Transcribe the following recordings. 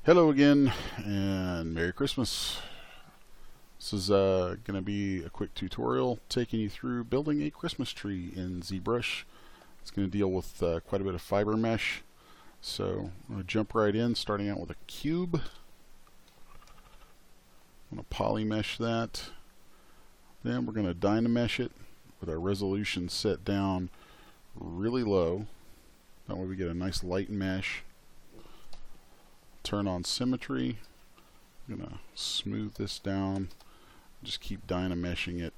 Hello again, and Merry Christmas. This is going to be a quick tutorial taking you through building a Christmas tree in Zbrush. It's going to deal with quite a bit of Fibermesh. So I'm going to jump right in, starting out with a cube. I'm going to polymesh that. Then we're going to dynamesh it with our resolution set down really low. That way we get a nice light mesh. Turn on Symmetry. I'm going to smooth this down. Just keep dynameshing it.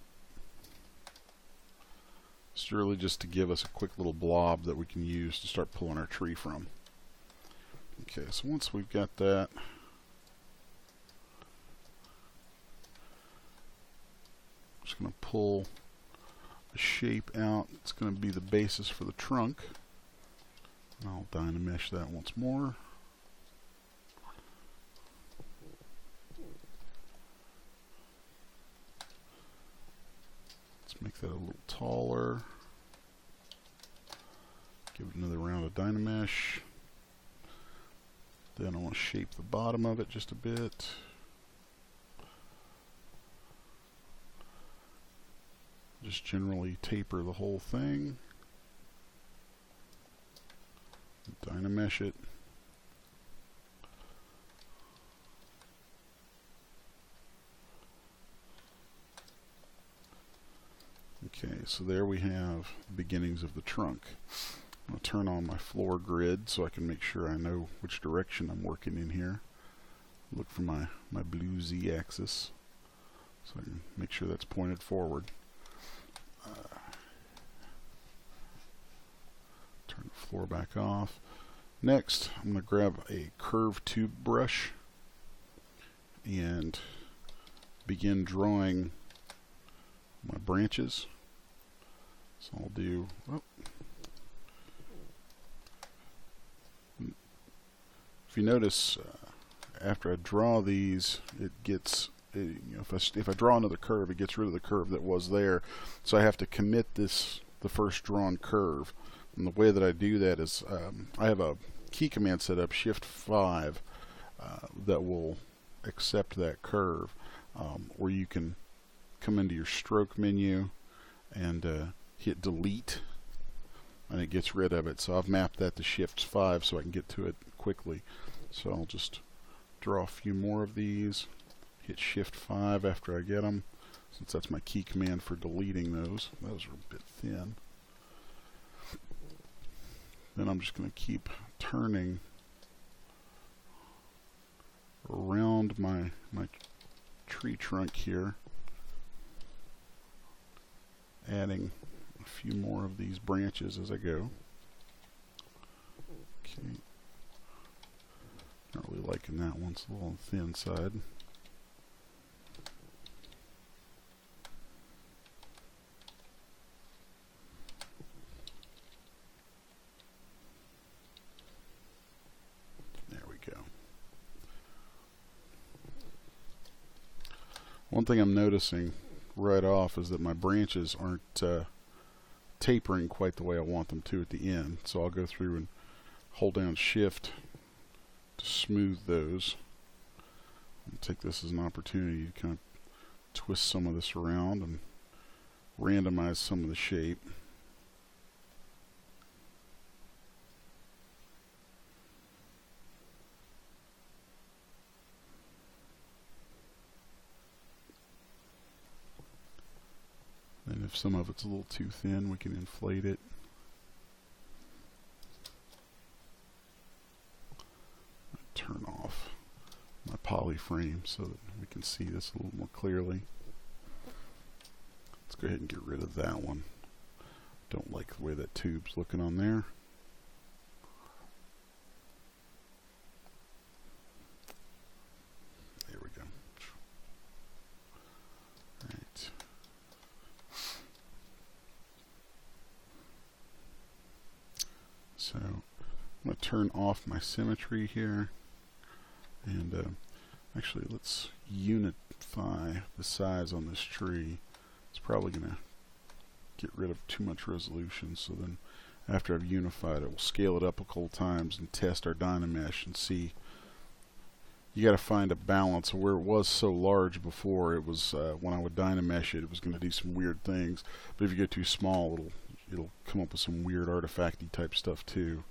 It's really just to give us a quick little blob that we can use to start pulling our tree from. Okay, so once we've got that, I'm just going to pull a shape out. It's going to be the basis for the trunk. And I'll dynamesh that once more. Make that a little taller. Give it another round of dynamesh. Then I want to shape the bottom of it just a bit. Just generally taper the whole thing. Dynamesh it. Okay, so there we have the beginnings of the trunk. I'm going to turn on my floor grid so I can make sure I know which direction I'm working in here. Look for my blue Z-axis so I can make sure that's pointed forward. Turn the floor back off. Next, I'm going to grab a curved tube brush and begin drawing my branches. So I'll do, if you notice, after I draw these, it gets, if I draw another curve, it gets rid of the curve that was there. So I have to commit the first drawn curve. And the way that I do that is, I have a key command set up, Shift 5, that will accept that curve, where you can come into your stroke menu and hit delete, and it gets rid of it. So I've mapped that to Shift 5 so I can get to it quickly. So I'll just draw a few more of these, hit Shift 5 after I get them, since that's my key command for deleting those. Those are a bit thin. Then I'm just going to keep turning around my tree trunk here, adding a few more of these branches as I go. Okay. Not really liking that one, it's a little on the thin side. There we go. One thing I'm noticing right off is that my branches aren't tapering quite the way I want them to at the end. So I'll go through and hold down Shift to smooth those. I'll take this as an opportunity to kind of twist some of this around and randomize some of the shape. And if some of it's a little too thin, we can inflate it. Turn off my poly frame so that we can see this a little more clearly. Let's go ahead and get rid of that one. Don't like the way that tube's looking on there. There we go. Right. So I'm going to turn off my symmetry here, and actually let's unify the size on this tree. It's probably going to get rid of too much resolution, so then after I've unified it, we'll scale it up a couple times and test our dynamesh and see you got to find a balance. Where it was so large before, it was when I would dynamesh it, it was going to do some weird things. But if you go too small, it'll come up with some weird artifacty type stuff too.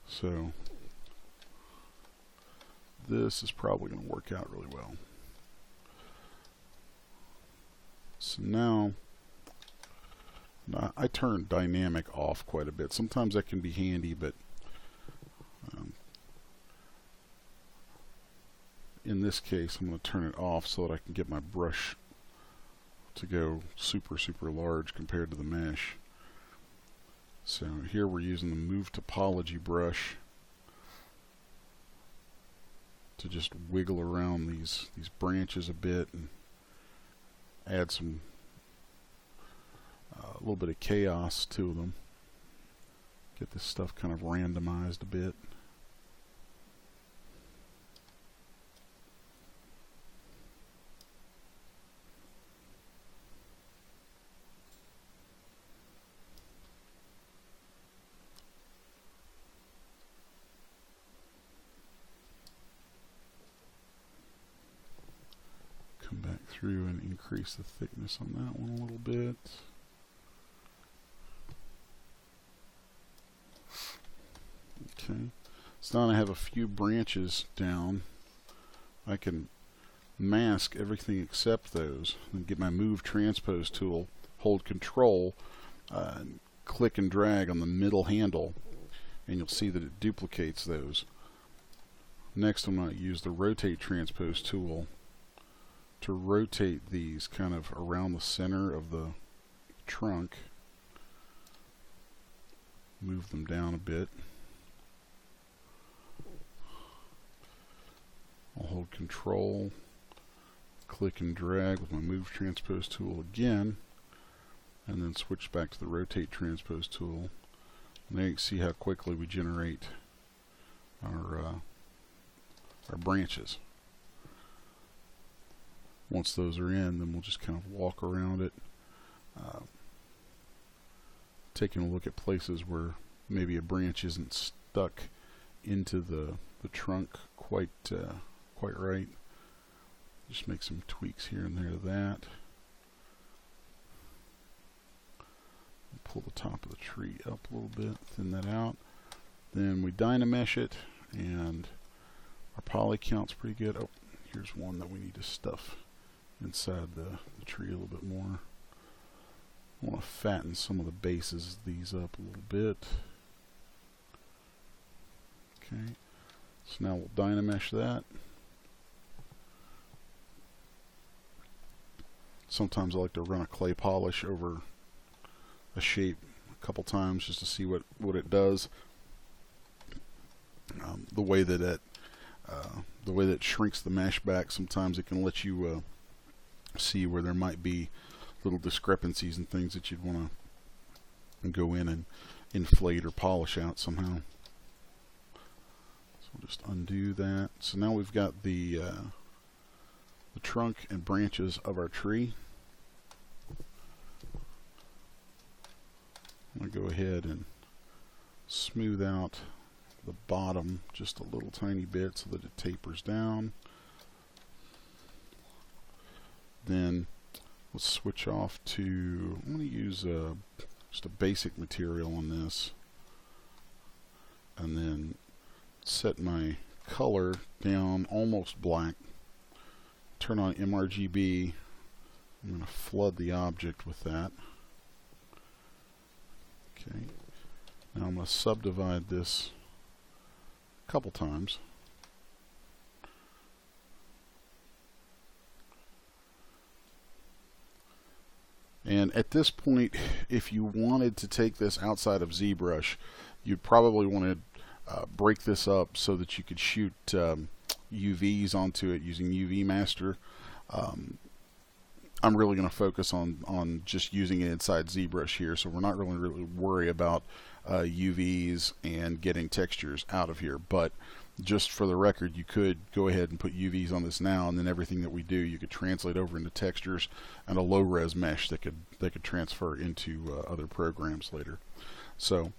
So this is probably going to work out really well. So now I turn dynamic off quite a bit. Sometimes that can be handy, but in this case I'm going to turn it off so that I can get my brush to go super large compared to the mesh. So here we're using the Move Topology brush to just wiggle around these branches a bit and add some a little bit of chaos to them. Get this stuff kind of randomized a bit. Come back through and increase the thickness on that one a little bit. Okay, so now I have a few branches down. I can mask everything except those and get my Move Transpose tool, hold Control, and click and drag on the middle handle, and you'll see that it duplicates those. Next I'm going to use the Rotate Transpose tool to rotate these kind of around the center of the trunk. Move them down a bit. I'll hold Control, click and drag with my Move Transpose tool again, and then switch back to the Rotate Transpose tool. And there you can see how quickly we generate our branches. Once those are in, then we'll just kind of walk around it, taking a look at places where maybe a branch isn't stuck into the trunk quite right. Just make some tweaks here and there to that. Pull the top of the tree up a little bit, thin that out. Then we dynamesh it, and our poly count's pretty good. Oh, here's one that we need to stuff inside the tree a little bit more. I want to fatten some of the bases of these up a little bit. Okay, so now we'll dynamesh that. Sometimes I like to run a clay polish over a shape a couple times just to see what it does. The way that it shrinks the mesh back, sometimes it can let you see where there might be little discrepancies and things that you'd want to go in and inflate or polish out somehow. So we'll just undo that. So now we've got the trunk and branches of our tree. I'm going to go ahead and smooth out the bottom just a little tiny bit so that it tapers down. Then let's switch off to, I'm going to use just a basic material on this, and then set my color down almost black. Turn on MRGB. I'm going to flood the object with that. Okay. Now I'm going to subdivide this a couple times. And at this point, if you wanted to take this outside of Zbrush, you'd probably want to break this up so that you could shoot UVs onto it using UV Master. I'm really going to focus on just using it inside Zbrush here, so we're not really worry about UVs and getting textures out of here. But just for the record, you could go ahead and put UVs on this now, and then everything that we do, you could translate over into textures and a low-res mesh that could transfer into other programs later. So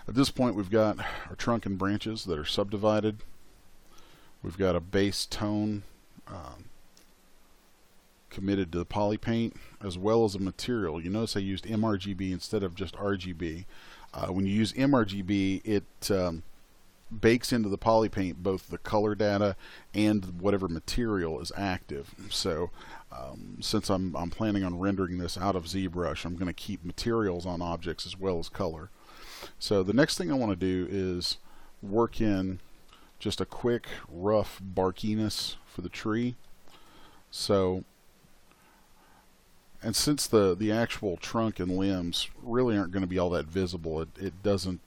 at this point, we've got our trunk and branches that are subdivided. We've got a base tone committed to the poly paint, as well as a material. You notice I used mRGB instead of just RGB. When you use mRGB, it bakes into the poly paint both the color data and whatever material is active. So since I'm planning on rendering this out of Zbrush, I'm going to keep materials on objects as well as color. So the next thing I want to do is work in just a quick rough barkiness for the tree. So, and since the actual trunk and limbs really aren't going to be all that visible, it doesn't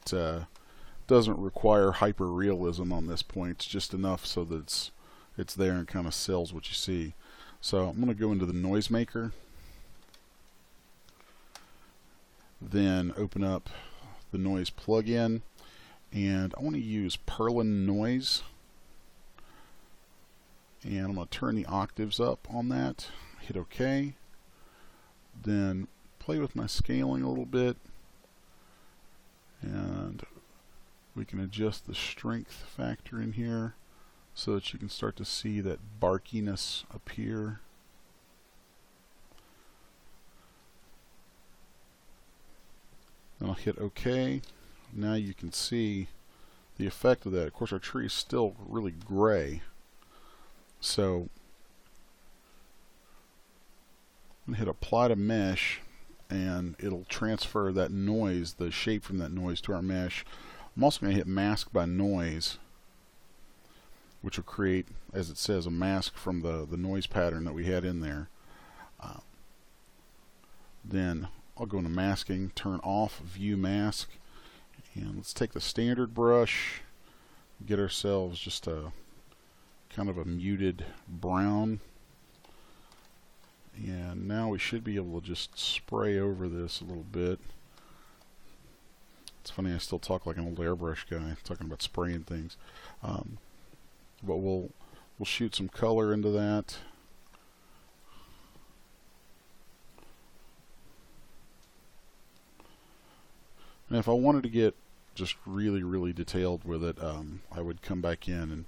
require hyper realism on this point. It's just enough so that it's there and kind of sells what you see. So I'm going to go into the noisemaker, then open up the noise plugin, and I want to use Perlin noise, and I'm going to turn the octaves up on that, hit OK, then play with my scaling a little bit, and we can adjust the strength factor in here so that you can start to see that barkiness appear. Then I'll hit OK. Now you can see the effect of that. Of course, our tree is still really gray, so I'm going to hit Apply to Mesh, and it'll transfer that noise, the shape from that noise, to our mesh. I'm also going to hit Mask by Noise, which will create, as it says, a mask from the noise pattern that we had in there. Then I'll go into Masking, turn off View Mask, and let's take the standard brush, get ourselves just a kind of a muted brown, and now we should be able to just spray over this a little bit. It's funny, I still talk like an old airbrush guy, talking about spraying things. But we'll shoot some color into that. And if I wanted to get just really, really detailed with it, I would come back in and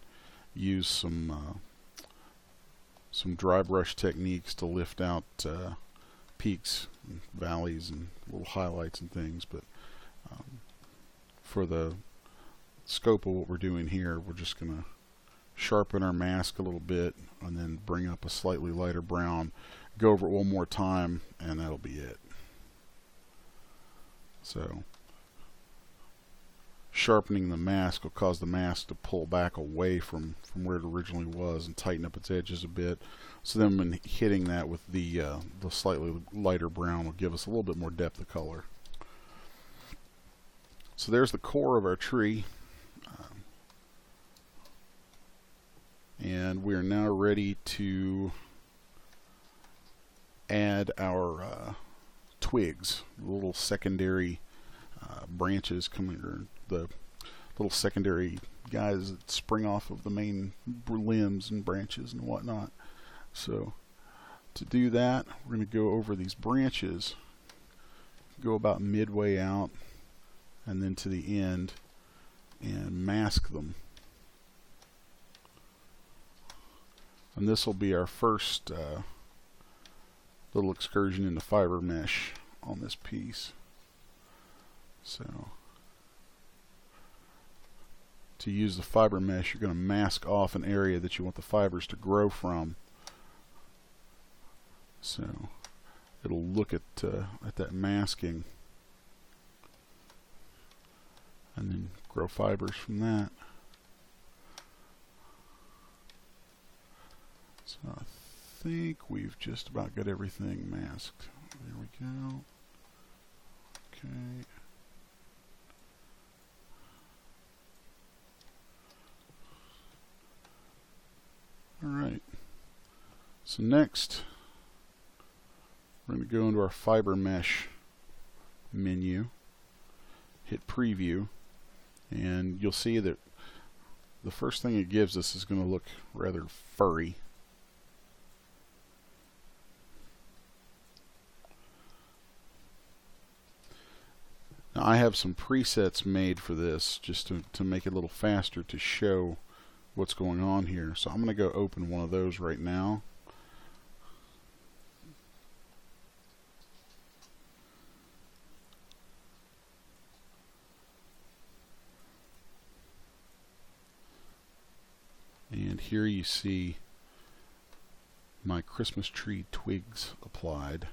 use some dry brush techniques to lift out peaks and valleys and little highlights and things. But for the scope of what we're doing here, we're just going to sharpen our mask a little bit and then bring up a slightly lighter brown, go over it one more time, and that'll be it. So sharpening the mask will cause the mask to pull back away from where it originally was and tighten up its edges a bit. So then when hitting that with the slightly lighter brown will give us a little bit more depth of color. So there's the core of our tree. And we are now ready to add our twigs, little secondary branches coming, or the little secondary guys that spring off of the main limbs and branches and whatnot. So to do that, we're going to go over these branches, go about midway out and then to the end and mask them. And this will be our first little excursion into Fibermesh on this piece. So to use the Fibermesh, you're going to mask off an area that you want the fibers to grow from. So it'll look at that masking and then grow fibers from that. So I think we've just about got everything masked. There we go. Okay. Alright. So next, we're going to go into our Fibermesh menu, hit Preview, and you'll see that the first thing it gives us is going to look rather furry. Now I have some presets made for this just to make it a little faster to show what's going on here. So I'm going to go open one of those right now. And here you see my Christmas tree twigs applied.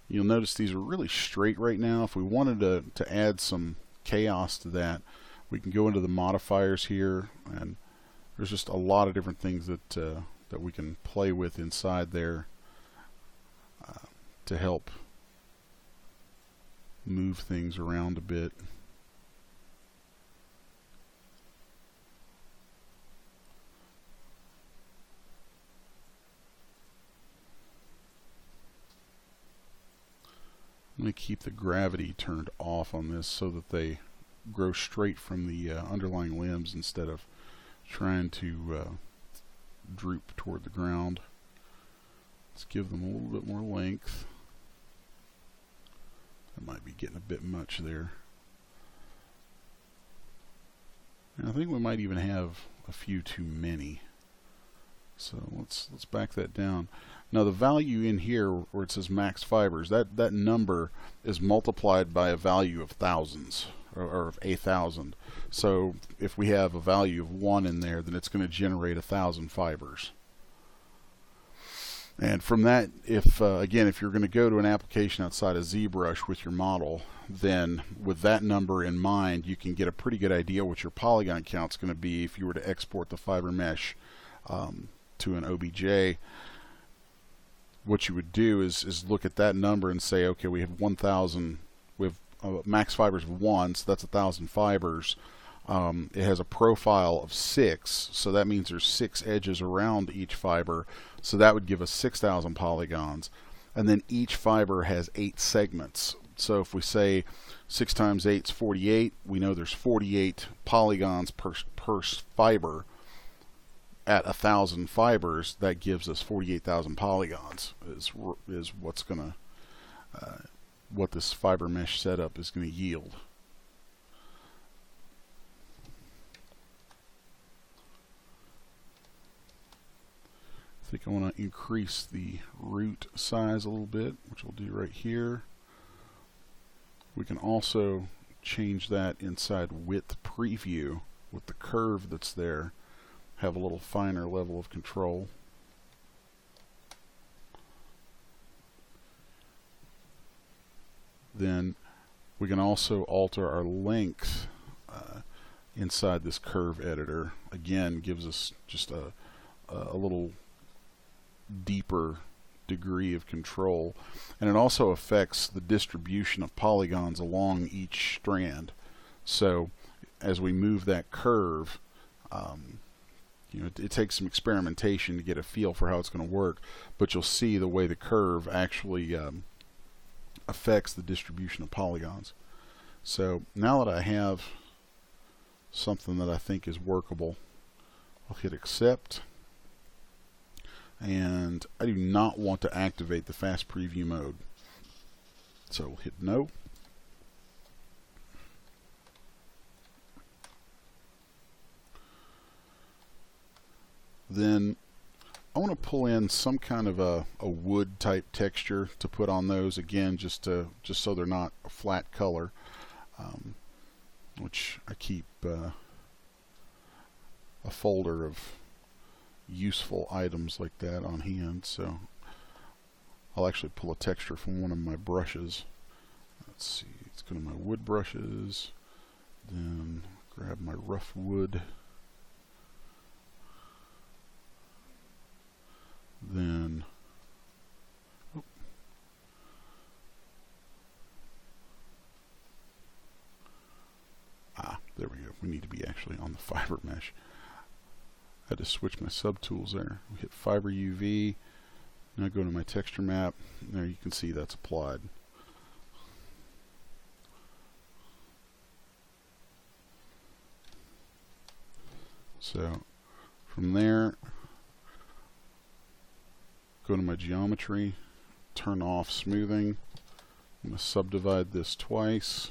You'll notice these are really straight right now. If we wanted to add some chaos to that, we can go into the modifiers here, and there's just a lot of different things that that we can play with inside there to help move things around a bit. I'm going to keep the gravity turned off on this so that they grow straight from the underlying limbs instead of trying to droop toward the ground. Let's give them a little bit more length. That might be getting a bit much there. And I think we might even have a few too many. So let's back that down. Now the value in here where it says max fibers, that number is multiplied by a value of thousands, or of 1,000. So if we have a value of 1 in there, then it's going to generate 1,000 fibers. And from that, if again, if you're going to go to an application outside of Zbrush with your model, then with that number in mind, you can get a pretty good idea what your polygon count's going to be if you were to export the Fibermesh to an OBJ. What you would do is look at that number and say, okay, we have 1,000, we have max fibers of 1, so that's 1,000 fibers. It has a profile of 6, so that means there's 6 edges around each fiber, so that would give us 6,000 polygons. And then each fiber has 8 segments. So if we say 6 times 8 is 48, we know there's 48 polygons per fiber. At 1,000 fibers, that gives us 48,000 polygons. Is what's gonna what this Fibermesh setup is going to yield. I think I want to increase the root size a little bit, which we'll do right here. We can also change that inside width preview with the curve that's there. Have a little finer level of control. Then we can also alter our length inside this curve editor. Again, gives us just a little deeper degree of control, and it also affects the distribution of polygons along each strand. So as we move that curve, you know, it takes some experimentation to get a feel for how it's going to work, but you'll see the way the curve actually affects the distribution of polygons. So now that I have something that I think is workable, I'll hit accept, and I do not want to activate the fast preview mode, so we'll hit no. Then I want to pull in some kind of a wood type texture to put on those, again, just so they're not a flat color, which I keep a folder of useful items like that on hand. So I'll actually pull a texture from one of my brushes. Let's see, let's go to my wood brushes, then grab my rough wood. Then there we go. We need to be actually on the Fibermesh. I had to switch my subtools there. We hit Fiber UV. Now go to my texture map. There you can see that's applied. So from there, go to my geometry, turn off smoothing. I'm going to subdivide this twice.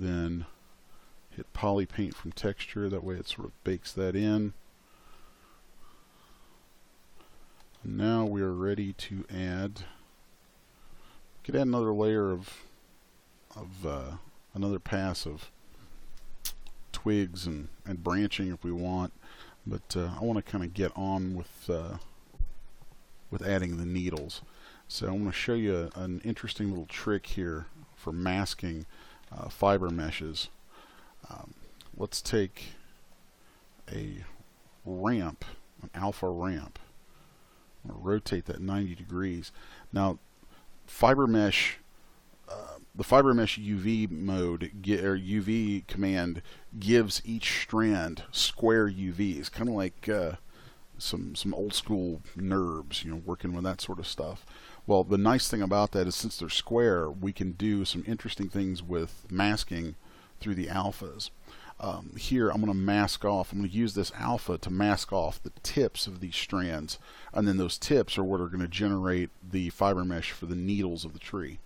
then hit Poly Paint from texture. That way it sort of bakes that in. Now we are ready to add. Could add another layer of another pass of twigs and branching if we want, but I want to kind of get on with adding the needles. So I'm going to show you an interesting little trick here for masking fiber meshes. Let's take a ramp, an alpha ramp. I'm going to rotate that 90 degrees. Now, Fibermesh, the Fibermesh UV mode or UV command gives each strand square UVs, kind of like some old school NURBS, working with that sort of stuff. Well, the nice thing about that is since they're square, we can do some interesting things with masking through the alphas. Here I'm going to mask off. I'm going to use this alpha to mask off the tips of these strands, and then those tips are what are going to generate the fiber mesh for the needles of the tree.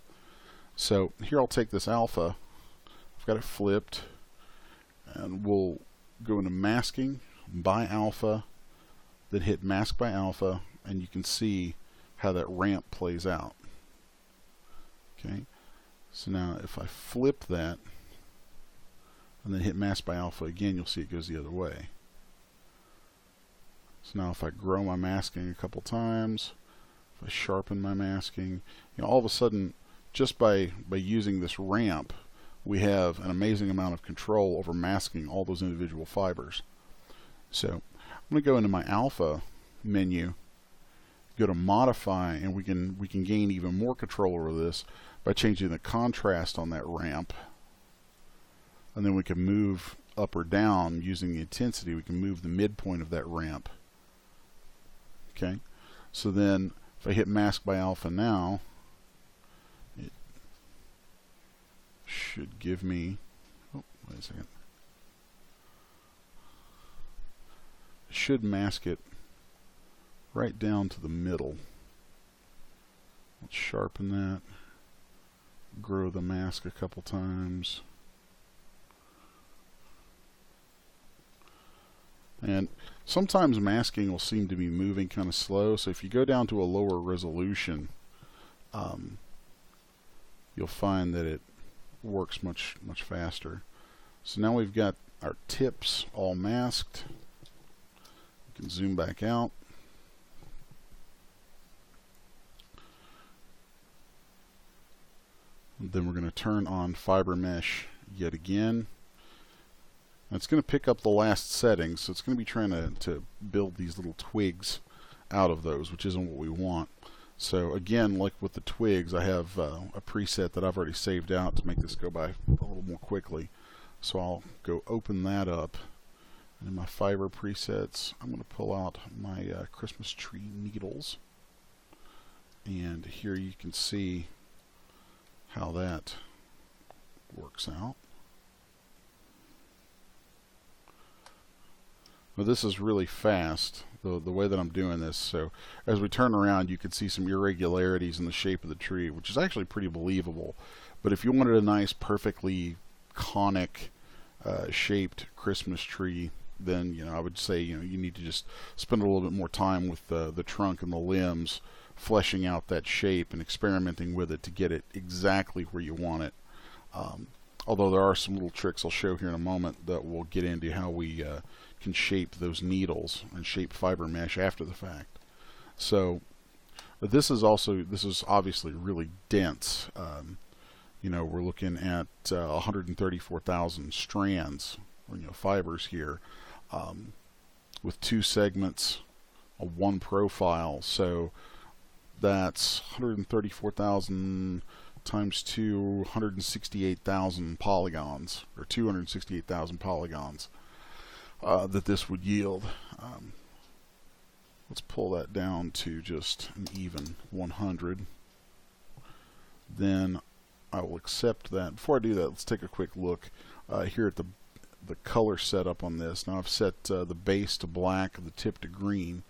So here I'll take this alpha, I've got it flipped, and we'll go into masking by alpha, then hit mask by alpha, and you can see how that ramp plays out. Okay, so now if I flip that and then hit mask by alpha again, you'll see it goes the other way. So now if I grow my masking a couple times, if I sharpen my masking, all of a sudden, just by using this ramp, we have an amazing amount of control over masking all those individual fibers. So I'm going to go into my alpha menu, go to modify, and we can gain even more control over this by changing the contrast on that ramp. And then we can move up or down using the intensity. We can move the midpoint of that ramp. Okay, so then if I hit mask by alpha now, it should give me, oh, wait a second. It should mask it right down to the middle. Let's sharpen that, grow the mask a couple times. And sometimes masking will seem to be moving kind of slow, so if you go down to a lower resolution, you'll find that it works much faster. So now we've got our tips all masked. We can zoom back out. And then we're going to turn on Fibermesh yet again. And it's going to pick up the last settings, so it's going to be trying to build these little twigs out of those, which isn't what we want. So again, like with the twigs, I have a preset that I've already saved out to make this go by a little more quickly. So I'll go open that up. And in my fiber presets, I'm going to pull out my Christmas tree needles. And here you can see how that works out. Now this is really fast, the way that I'm doing this, so as we turn around you can see some irregularities in the shape of the tree, which is actually pretty believable. But if you wanted a nice, perfectly conic shaped Christmas tree, then I would say you need to just spend a little bit more time with the trunk and the limbs, fleshing out that shape and experimenting with it to get it exactly where you want it. Although there are some little tricks I'll show here in a moment that will get into how we can shape those needles and shape fiber mesh after the fact. So this is obviously really dense. We're looking at 134,000 strands, fibers here, with 2 segments of 1 profile. So that's 134,000 times 2, 168,000 polygons, or 268,000 polygons that this would yield. Let's pull that down to just an even 100. Then I will accept that. Before I do that, let's take a quick look here at the color setup on this. Now I've set the base to black, the tip to green,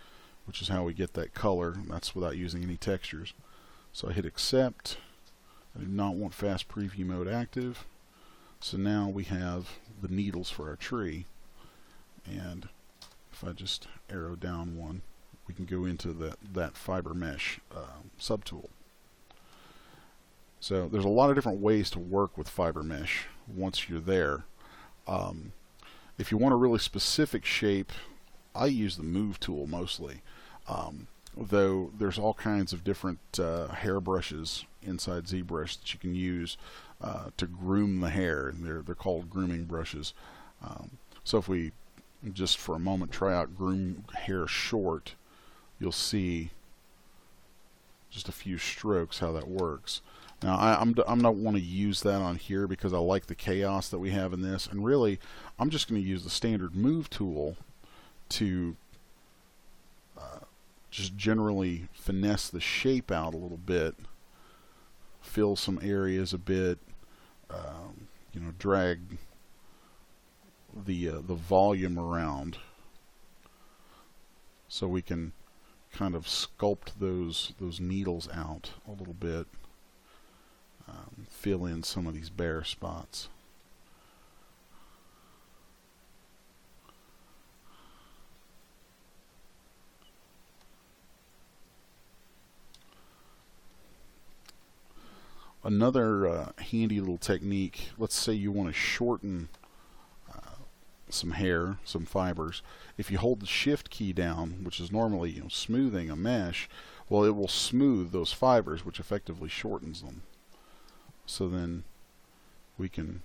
which is how we get that color. That's without using any textures. So I hit accept. I do not want fast preview mode active. So now we have the needles for our tree, and if I just arrow down one, we can go into that Fibermesh subtool. So there's a lot of different ways to work with Fibermesh once you're there. If you want a really specific shape, I use the Move tool mostly, though there's all kinds of different hair brushes inside ZBrush that you can use to groom the hair, and they're called grooming brushes. So if we just for a moment try out Groom Hair Short, you'll see just a few strokes how that works. Now I'm not want to use that on here because I like the chaos that we have in this, and really I'm just going to use the standard Move tool to just generally finesse the shape out a little bit, fill some areas a bit, you know, drag the volume around so we can kind of sculpt those needles out a little bit, fill in some of these bare spots. Another handy little technique, let's say you want to shorten some hair, some fibers. If you hold the Shift key down, which is normally, you know, smoothing a mesh, well, it will smooth those fibers, which effectively shortens them. So then we can,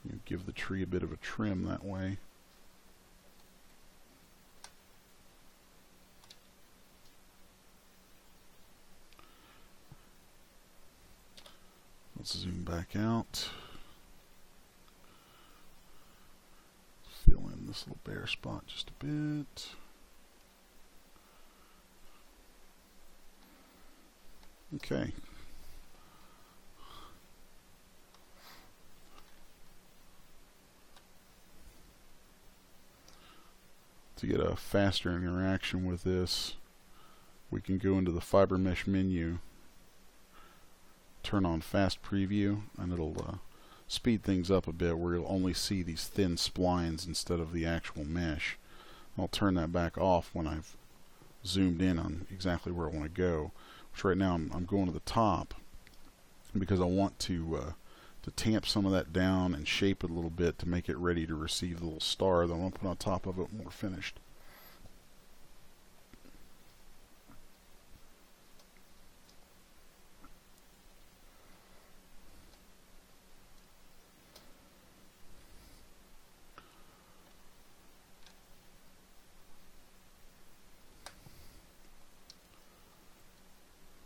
you know, give the tree a bit of a trim that way. Let's zoom back out. Fill in this little bare spot just a bit. Okay. To get a faster interaction with this, we can go into the Fibermesh menu, turn on Fast Preview, and it'll speed things up a bit where you'll only see these thin splines instead of the actual mesh. I'll turn that back off when I've zoomed in on exactly where I want to go. Which right now I'm going to the top because I want to tamp some of that down and shape it a little bit to make it ready to receive the little star that I want to put on top of it when we're finished.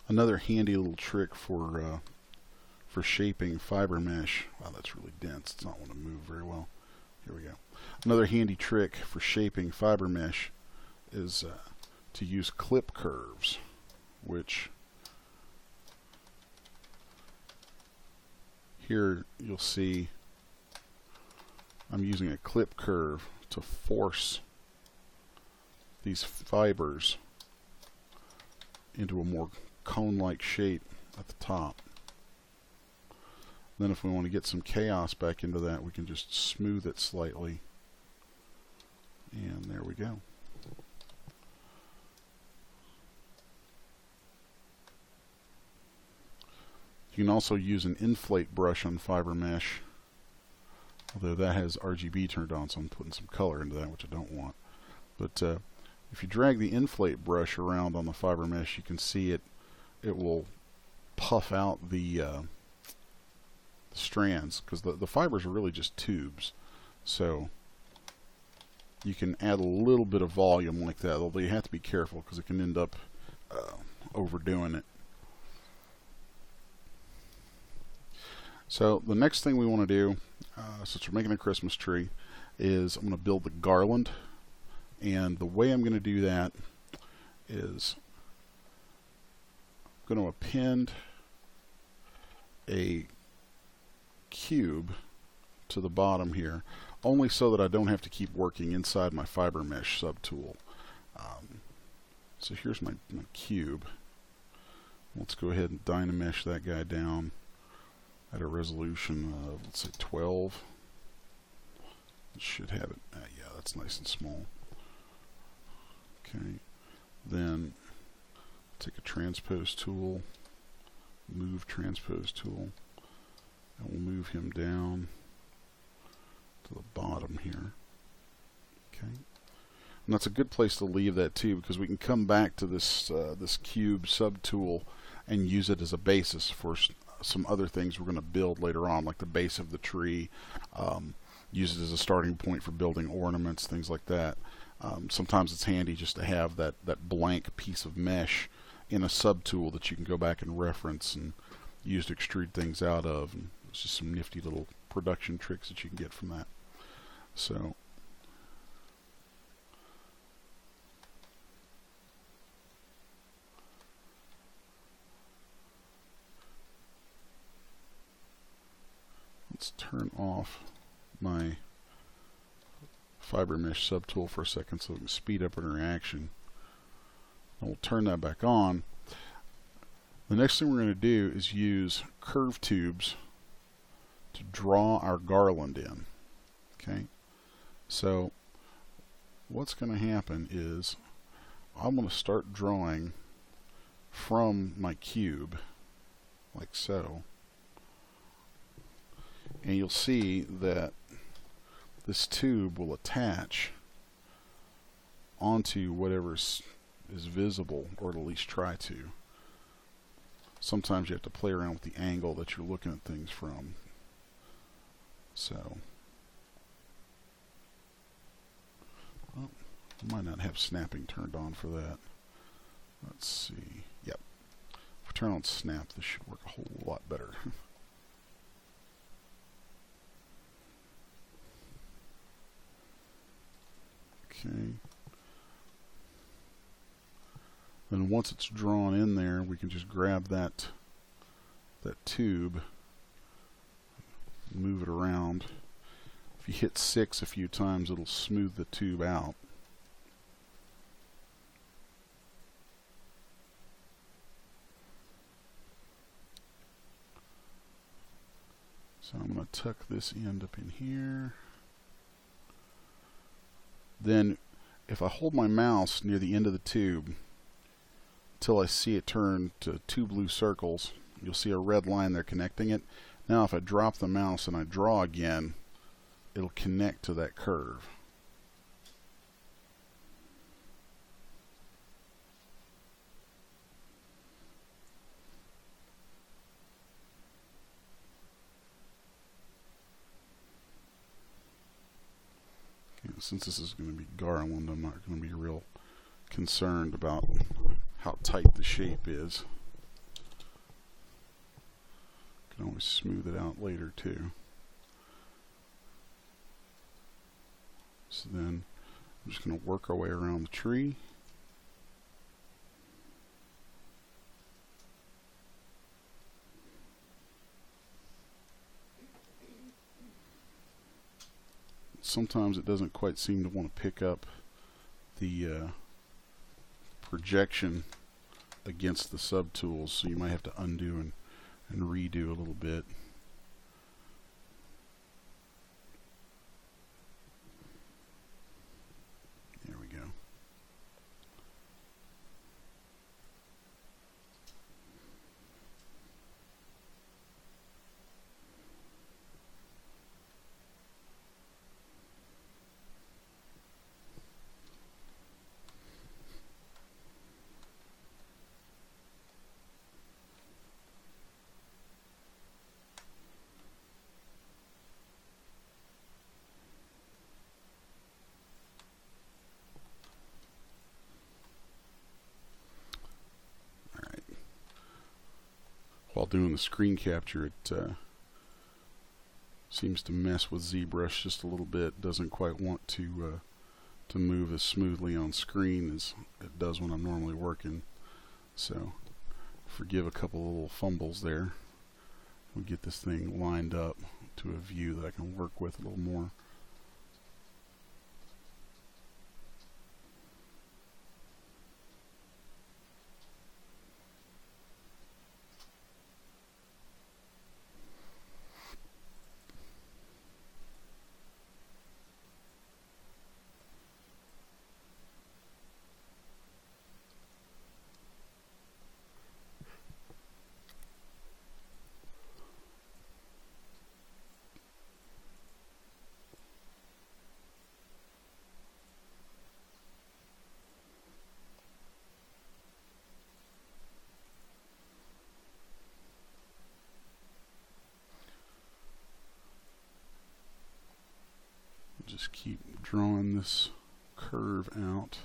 Another handy little trick for shaping Fibermesh. Wow, that's really dense. It's not want to move very well. Here we go. Another handy trick for shaping Fibermesh is to use clip curves, which here you'll see I'm using a clip curve to force these fibers into a more cone-like shape at the top. Then if we want to get some chaos back into that, we can just smooth it slightly, and there we go. You can also use an inflate brush on Fibermesh, although that has RGB turned on, so I'm putting some color into that, which I don't want. But if you drag the inflate brush around on the Fibermesh, you can see it will puff out the strands, because the fibers are really just tubes. So you can add a little bit of volume like that, although you have to be careful because it can end up overdoing it. So the next thing we want to do, since we're making a Christmas tree, is I'm going to build the garland. And the way I'm going to do that is I'm going to append a cube to the bottom here, only so that I don't have to keep working inside my Fibermesh subtool. So here's my cube. Let's go ahead and dynamesh that guy down at at a resolution of, let's say, 12. It should have it. Yeah, that's nice and small. Okay, then take a transpose tool, move transpose tool, and we'll move him down to the bottom here. Okay, and that's a good place to leave that too, because we can come back to this this cube subtool and use it as a basis for some other things we're going to build later on, like the base of the tree. Use it as a starting point for building ornaments, things like that. Sometimes it's handy just to have that blank piece of mesh in a subtool that you can go back and reference and use to extrude things out of. And it's just some nifty little production tricks that you can get from that. So let's turn off my Fibermesh subtool for a second so we can speed up our reaction. And we'll turn that back on. The next thing we're going to do is use curve tubes to draw our garland in. Okay, so what's going to happen is I'm going to start drawing from my cube like so, and you'll see that this tube will attach onto whatever is visible, or at least try to. Sometimes you have to play around with the angle that you're looking at things from. So, well, I might not have snapping turned on for that. Let's see. Yep. If we turn on snap, this should work a whole lot better. Okay. Then once it's drawn in there, we can just grab that tube, move it around. If you hit 6 a few times, it'll smooth the tube out. So I'm going to tuck this end up in here. Then if I hold my mouse near the end of the tube until I see it turn to 2 blue circles, you'll see a red line there connecting it. Now if I drop the mouse and I draw again, it'll connect to that curve. Since this is going to be Garland, I'm not going to be real concerned about how tight the shape is. Can always smooth it out later too. So then I'm just going to work our way around the tree. Sometimes it doesn't quite seem to want to pick up the projection against the subtools, so you might have to undo and redo a little bit. There we go. While doing the screen capture, it seems to mess with Zbrush just a little bit. Doesn't quite want to move as smoothly on screen as it does when I'm normally working. So forgive a couple of little fumbles there. We'll get this thing lined up to a view that I can work with a little more. just keep drawing this curve out.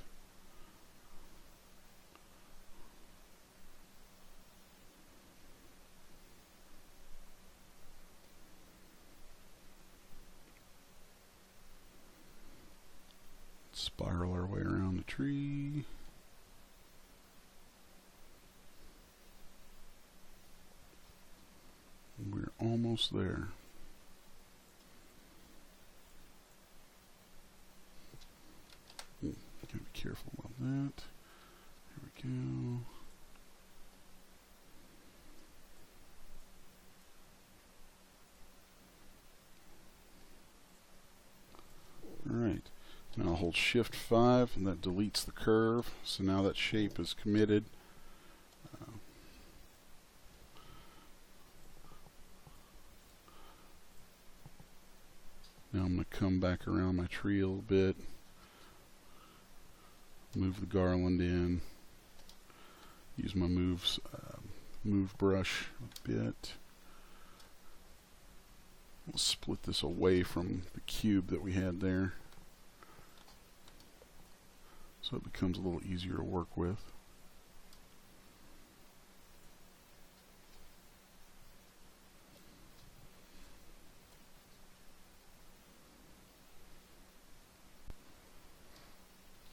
Spiral our way around the tree. We're almost there. Gotta be careful about that. Here we go. Alright, now I'll hold Shift 5 and that deletes the curve. So now that shape is committed. Now I'm going to come back around my tree a little bit. Move the garland in. Use my move brush a bit. We'll split this away from the cube that we had there, so it becomes a little easier to work with.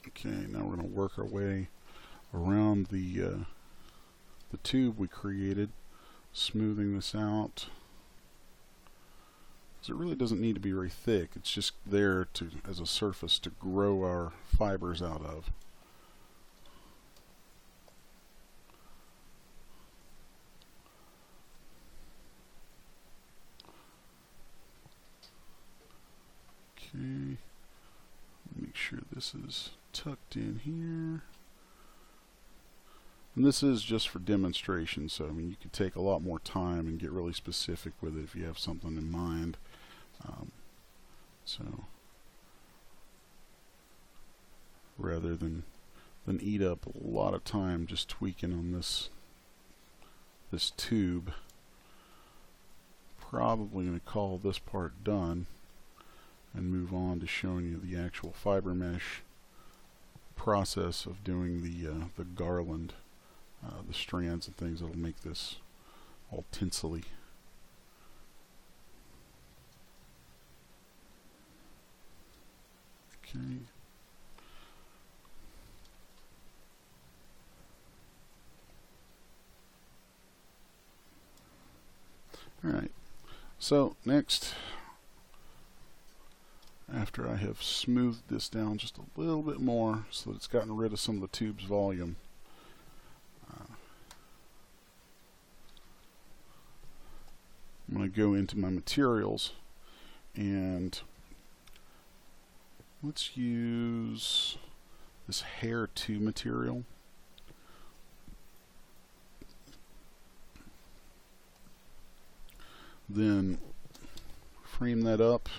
Okay, now we're going to work our way around the tube we created, smoothing this out. It really doesn't need to be very thick. It's just there to as a surface to grow our fibers out of. Okay, make sure this is tucked in here. And this is just for demonstration, so I mean you could take a lot more time and get really specific with it if you have something in mind. So rather than eat up a lot of time just tweaking on this tube, probably going to call this part done and move on to showing you the actual Fibermesh process of doing the garland, the strands and things that'll make this all tinsely. Okay. Alright, so next, after I have smoothed this down just a little bit more so that it's gotten rid of some of the tube's volume, I'm going to go into my materials and let's use this hair 2 material. Then frame that up,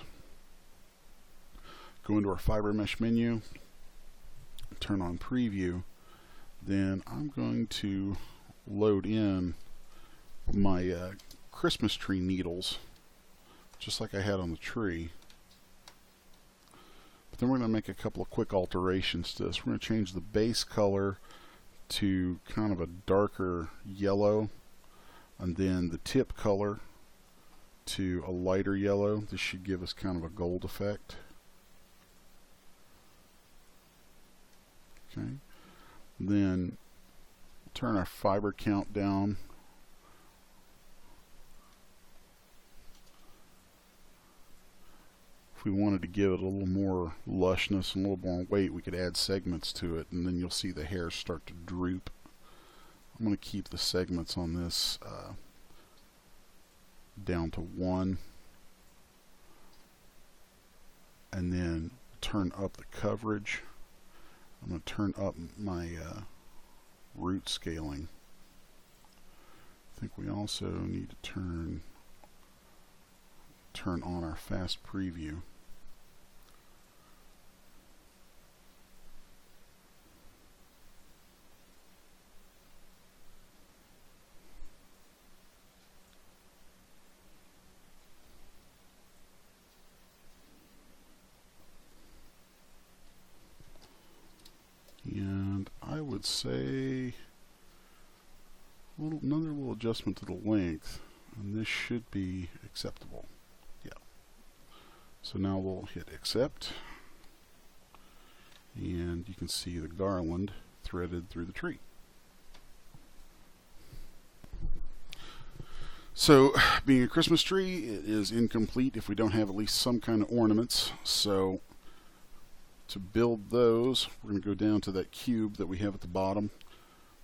go into our Fibermesh menu, turn on preview. Then I'm going to load in my Christmas tree needles, just like I had on the tree. But then we're going to make a couple of quick alterations to this. We're going to change the base color to kind of a darker yellow, and then the tip color to a lighter yellow. This should give us kind of a gold effect. Okay. Then turn our fiber count down. If we wanted to give it a little more lushness and a little more weight, we could add segments to it, and then you'll see the hair start to droop. I'm going to keep the segments on this down to 1, and then turn up the coverage. I'm going to turn up my root scaling. I think we also need to turn on our fast preview. should say another little adjustment to the length, and this should be acceptable. Yeah. So now we'll hit accept, and you can see the garland threaded through the tree. So, being a Christmas tree, it is incomplete if we don't have at least some kind of ornaments. So, to build those, we're going to go down to that cube that we have at the bottom,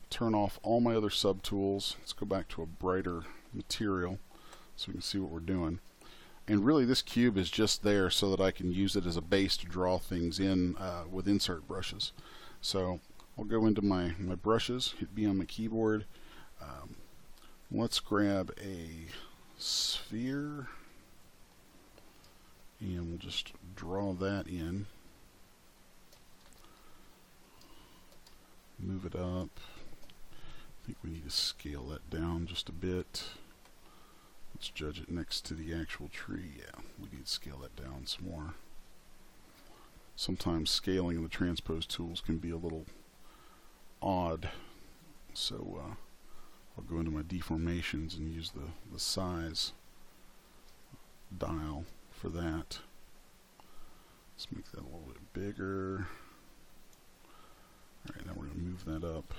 turn off all my other subtools. Let's go back to a brighter material so we can see what we're doing. And really, this cube is just there so that I can use it as a base to draw things in with insert brushes. So, I'll go into my brushes, hit B on my keyboard. Let's grab a sphere, and we'll just draw that in. Move it up. I think we need to scale that down just a bit. Let's judge it next to the actual tree. Yeah, we need to scale that down some more. Sometimes scaling in the transpose tools can be a little odd, so I'll go into my deformations and use the size dial for that. Let's make that a little bit bigger. Alright, now we're going to move that up.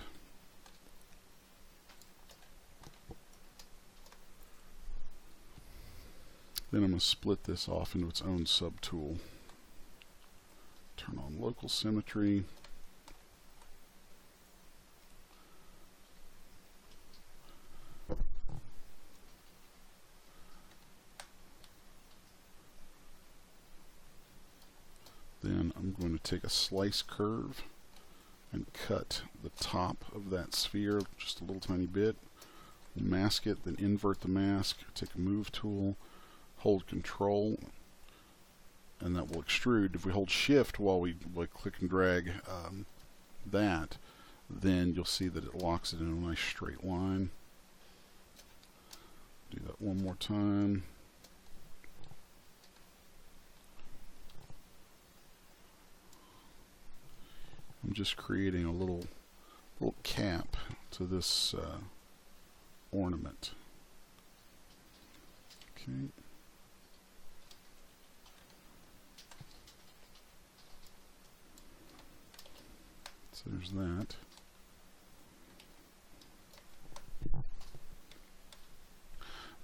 Then I'm going to split this off into its own subtool. Turn on local symmetry. Then I'm going to take a slice curve and cut the top of that sphere just a little tiny bit. We'll mask it, then invert the mask, take a move tool, hold control, and that will extrude. If we hold shift while we click and drag that, then you'll see that it locks it in a nice straight line. Do that one more time. I'm just creating a little cap to this ornament. Okay. So there's that.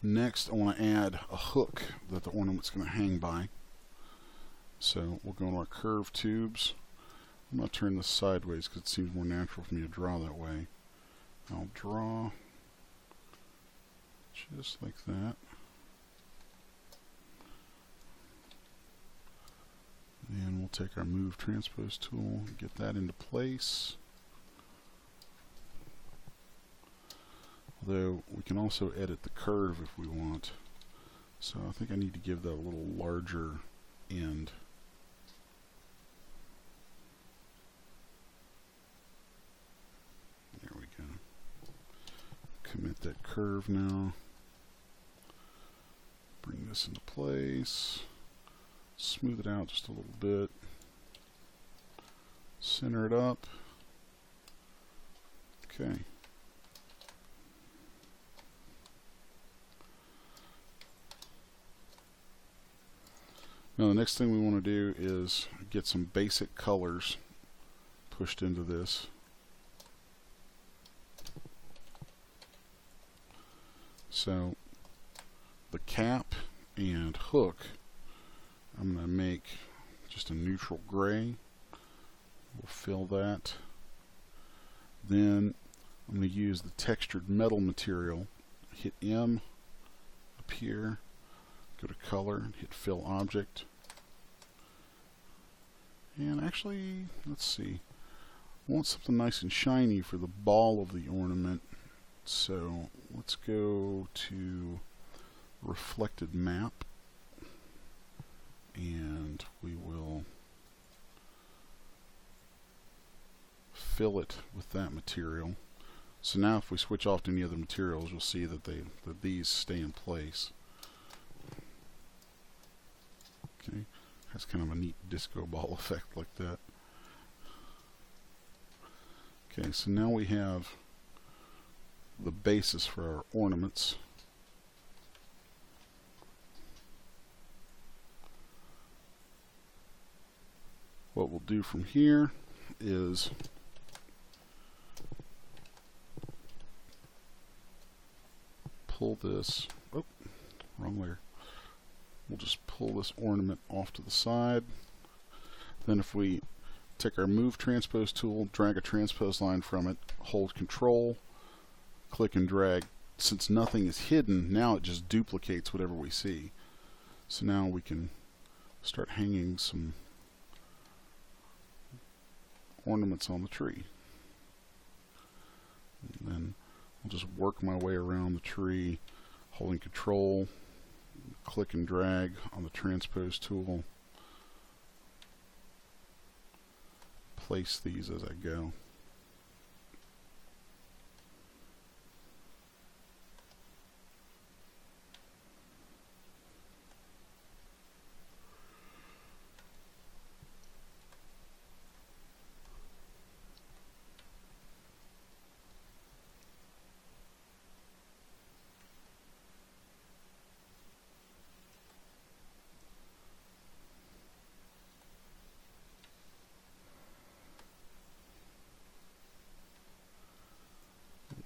Next, I want to add a hook that the ornament's going to hang by. So we'll go into our curved tubes. I'm going to turn this sideways because it seems more natural for me to draw that way. I'll draw just like that. And we'll take our Move Transpose tool and get that into place. Although we can also edit the curve if we want. So I think I need to give that a little larger end. There we go. Commit that curve now. Bring this into place. Smooth it out just a little bit. Center it up. Okay. Now the next thing we want to do is get some basic colors pushed into this. So the cap and hook, I'm going to make just a neutral gray. We'll fill that. Then I'm going to use the textured metal material. Hit M up here. Go to color, hit fill object. And actually, let's see. I want something nice and shiny for the ball of the ornament. So let's go to reflected map. And we will fill it with that material. So now if we switch off to any other materials, you'll see that these stay in place. Okay, has kind of a neat disco ball effect like that. Okay, so now we have the basis for our ornaments. What we'll do from here is pull this, oh, wrong layer. We'll just pull this ornament off to the side. Then if we take our Move Transpose tool, drag a transpose line from it, hold Control, click and drag. Since nothing is hidden, now it just duplicates whatever we see. So now we can start hanging some ornaments on the tree. And then I'll just work my way around the tree, holding Control, click and drag on the Transpose tool. Place these as I go.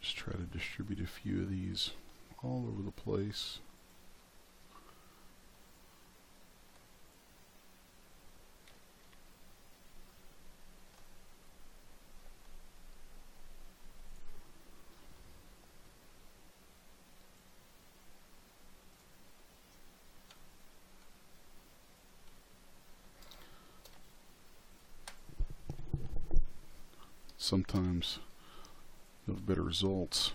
Just try to distribute a few of these all over the place. Sometimes you'll have better results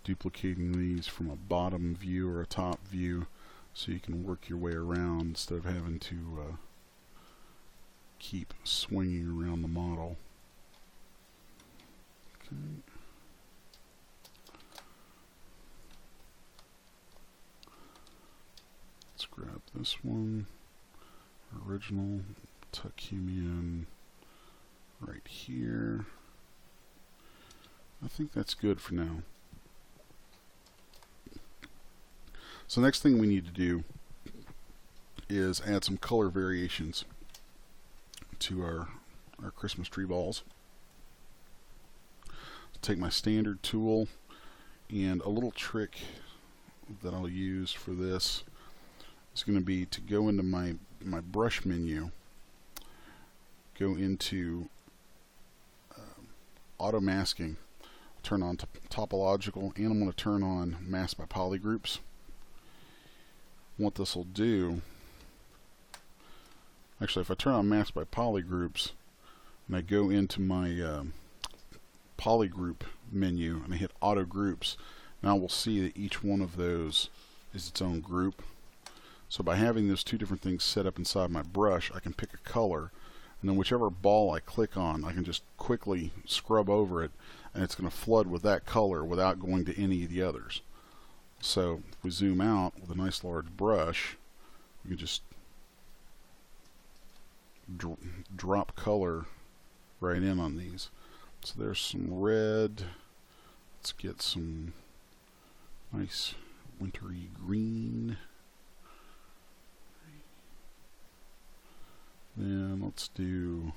duplicating these from a bottom view or a top view, so you can work your way around instead of having to keep swinging around the model. Okay. Let's grab this one, original, tuck him in right here. I think that's good for now. So next thing we need to do is add some color variations to our Christmas tree balls. Take my standard tool, and a little trick that I'll use for this is going to be to go into my brush menu, go into auto masking, turn on topological, and I'm going to turn on mask by polygroups. What this will do, actually if I turn on mask by polygroups and I go into my polygroup menu and I hit auto groups, now we'll see that each one of those is its own group. So by having those two different things set up inside my brush, I can pick a color, and then whichever ball I click on, I can just quickly scrub over it, and it's going to flood with that color without going to any of the others. So if we zoom out with a nice large brush, we can just drop color right in on these. So there's some red. Let's get some nice wintry green. Then let's do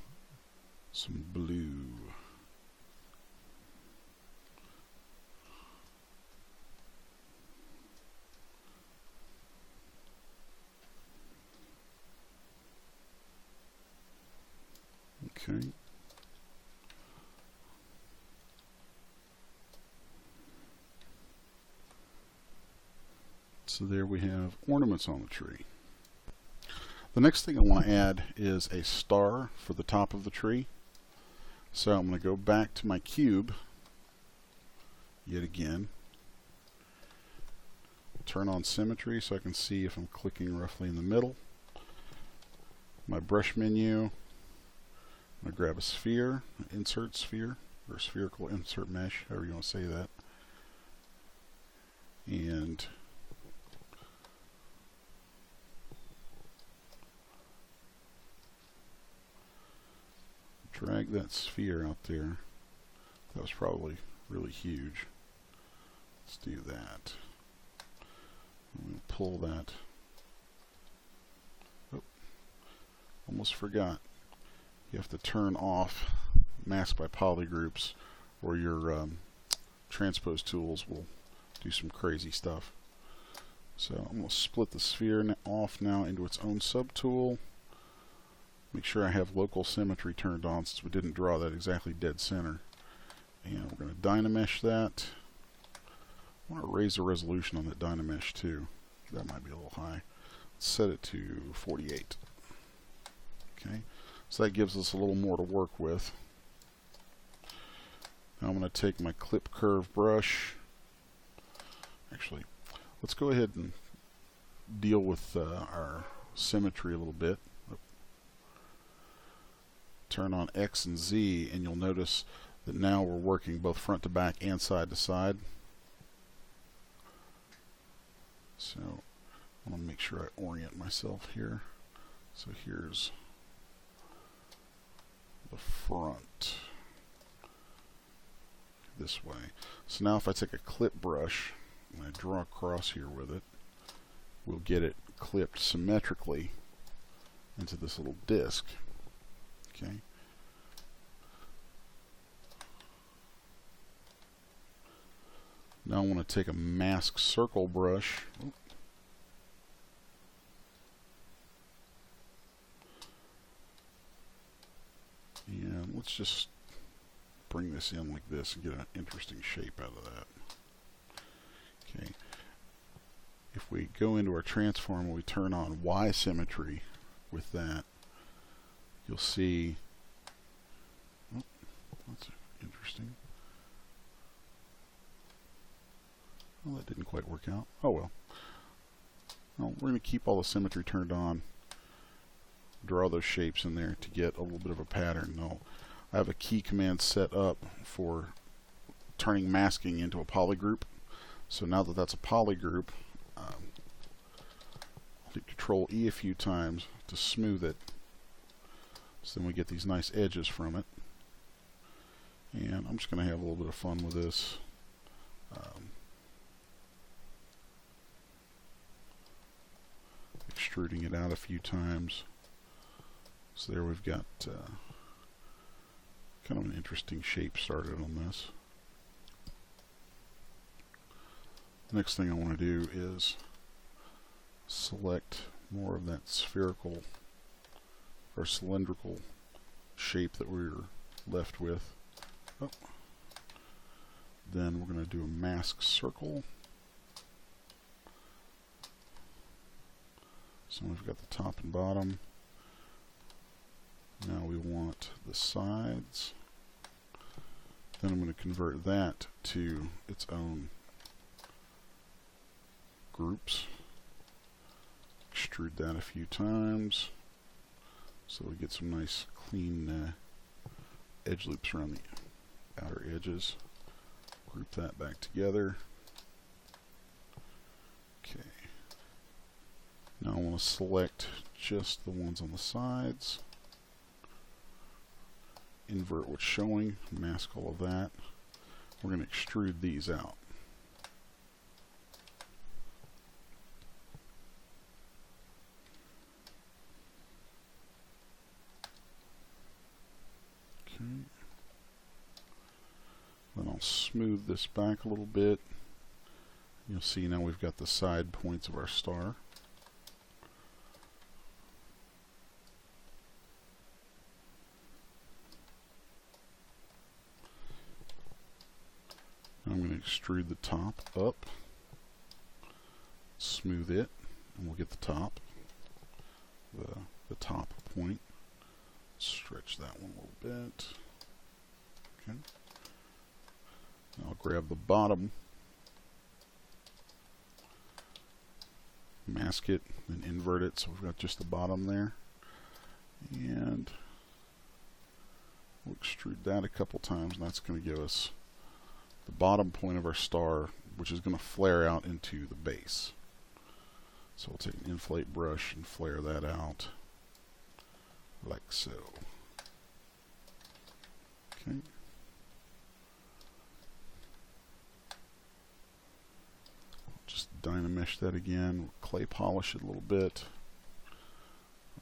some blue. Okay. So there we have ornaments on the tree. The next thing I want to add is a star for the top of the tree. So I'm going to go back to my cube yet again. Turn on Symmetry so I can see if I'm clicking roughly in the middle. My brush menu. I'm going to grab a sphere, insert sphere, or spherical insert mesh, however you want to say that. And drag that sphere out there That was probably really huge. Let's do that. I'm going to pull that. Oh, almost forgot. You have to turn off mask by polygroups, or your transpose tools will do some crazy stuff. So I'm going to split the sphere off now into its own subtool. Make sure I have local symmetry turned on, since we didn't draw that exactly dead center. And we're going to dynamesh that. I want to raise the resolution on that dynamesh too. That might be a little high. Let's set it to 48. Okay, so that gives us a little more to work with. Now I'm going to take my clip curve brush. Actually, let's go ahead and deal with our symmetry a little bit. Turn on X and Z, and you'll notice that now we're working both front to back and side to side. So I want to make sure I orient myself here. So here's the front this way. So now if I take a clip brush and I draw across here with it, we'll get it clipped symmetrically into this little disc. Okay. Now I want to take a mask circle brush. And let's just bring this in like this and get an interesting shape out of that. Okay. If we go into our transform and we turn on Y symmetry with that, you'll see, oh, that's interesting. Well, that didn't quite work out. Oh well. Well, we're going to keep all the symmetry turned on. Draw those shapes in there to get a little bit of a pattern. No, I have a key command set up for turning masking into a polygroup. So now that that's a polygroup, I'll hit Control E a few times to smooth it. So then we get these nice edges from it. And I'm just going to have a little bit of fun with this. Extruding it out a few times. So there we've got kind of an interesting shape started on this. The next thing I want to do is select more of that spherical or cylindrical shape that we were left with. Oh. Then we're going to do a mask circle. So we've got the top and bottom. Now we want the sides. Then I'm going to convert that to its own groups. Extrude that a few times so we get some nice clean edge loops around the outer edges. Group that back together. Okay. Now I want to select just the ones on the sides. Invert what's showing, mask all of that. We're going to extrude these out. Okay. Then I'll smooth this back a little bit. You'll see now we've got the side points of our star. I'm going to extrude the top up, smooth it, and we'll get the top, the top point. Stretch that one a little bit. Okay. Now I'll grab the bottom, mask it, then invert it so we've got just the bottom there. And we'll extrude that a couple times, and that's going to give us the bottom point of our star, which is going to flare out into the base. So we'll take an inflate brush and flare that out like so. Okay. dynamesh that again, clay polish it a little bit,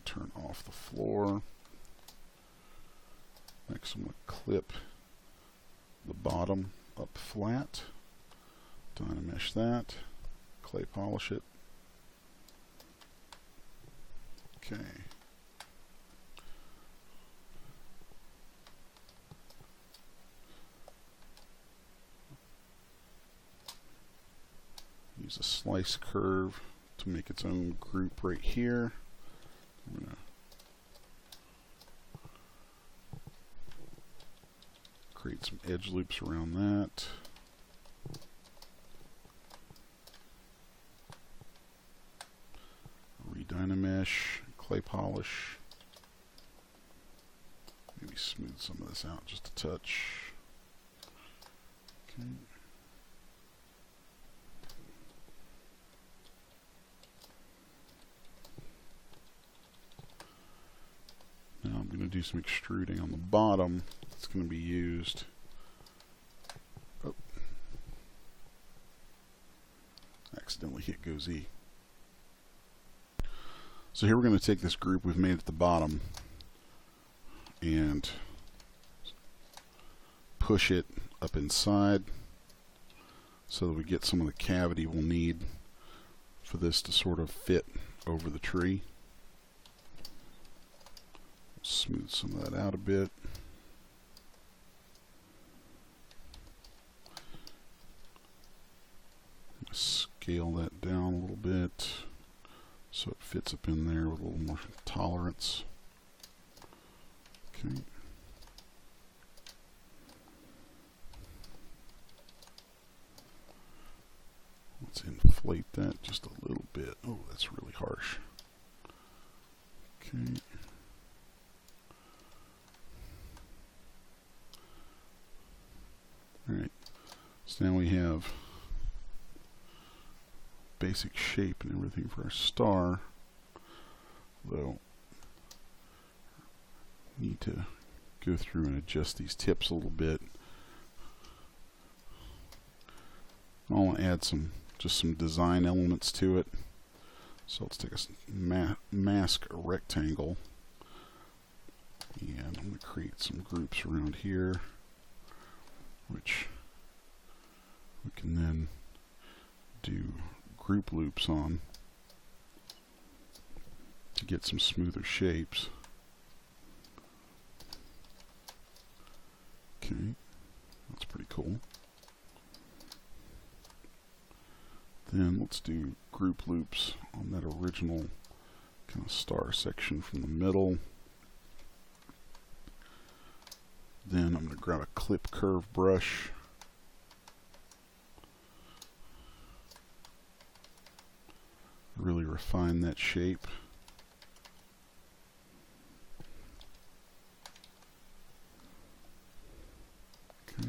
turn off the floor. Next I'm going to clip the bottom up flat, dynamesh that, clay polish it. Okay. Use a slice curve to make its own group right here. I'm going to create some edge loops around that. Redynamesh, clay polish. Maybe smooth some of this out just a touch. Okay. Now I'm going to do some extruding on the bottom. It's going to be used. Oh. Accidentally hit Go Z. So here we're going to take this group we've made at the bottom and push it up inside so that we get some of the cavity we'll need for this to sort of fit over the tree. Smooth some of that out a bit. Scale that down a little bit so it fits up in there with a little more tolerance. Okay. Let's inflate that just a little bit. Oh, that's really harsh. Okay. Alright, so now we have basic shape and everything for our star, though need to go through and adjust these tips a little bit. I want to add just some design elements to it. So let's take a mask a rectangle, and I'm going to create some groups around here, which we can then do group loops on to get some smoother shapes. Okay, that's pretty cool. Then let's do group loops on that original kind of star section from the middle. Then I'm going to grab a clip curve brush. Really refine that shape. Okay.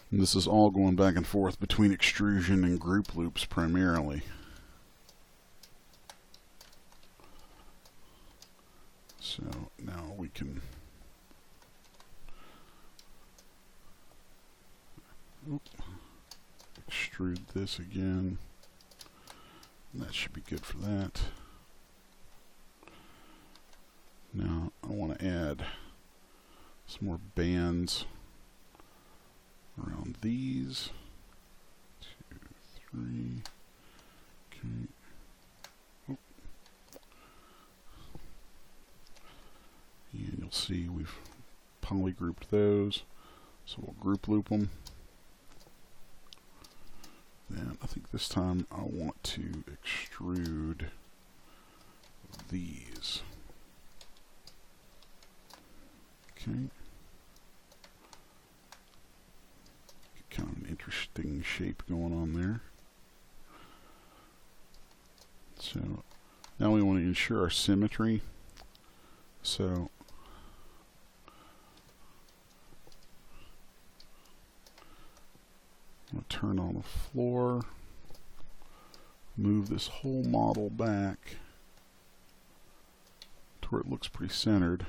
And this is all going back and forth between extrusion and group loops primarily. So now we can extrude this again. And that should be good for that. Now I want to add some more bands around these. 2, 3. Okay. Oh. And you'll see we've polygrouped those. So we'll group loop them. Then I think this time I want to extrude these. Okay. Kind of an interesting shape going on there. So now we want to ensure our symmetry. So I'm going to turn on the floor, move this whole model back to where it looks pretty centered.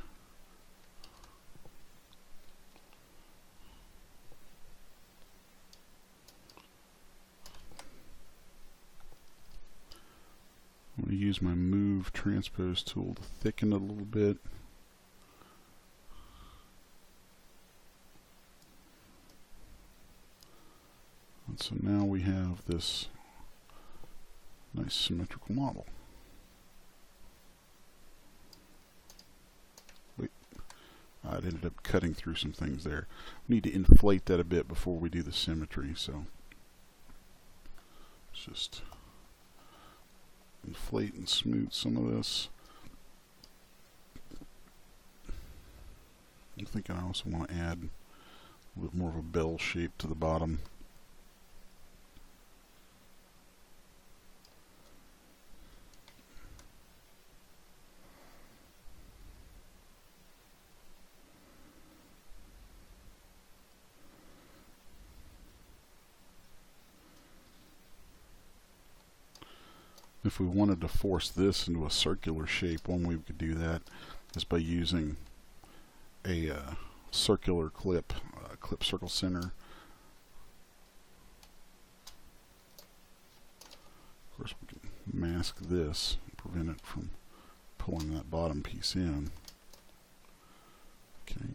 I use my Move Transpose tool to thicken it a little bit. And so now we have this nice symmetrical model. Wait, I ended up cutting through some things there. We need to inflate that a bit before we do the symmetry, so let's just inflate and smooth some of this. I'm thinking I also want to add a little bit more of a bell shape to the bottom. If we wanted to force this into a circular shape, one way we could do that is by using a circular clip, clip circle center. Of course, we can mask this, prevent it from pulling that bottom piece in. Okay.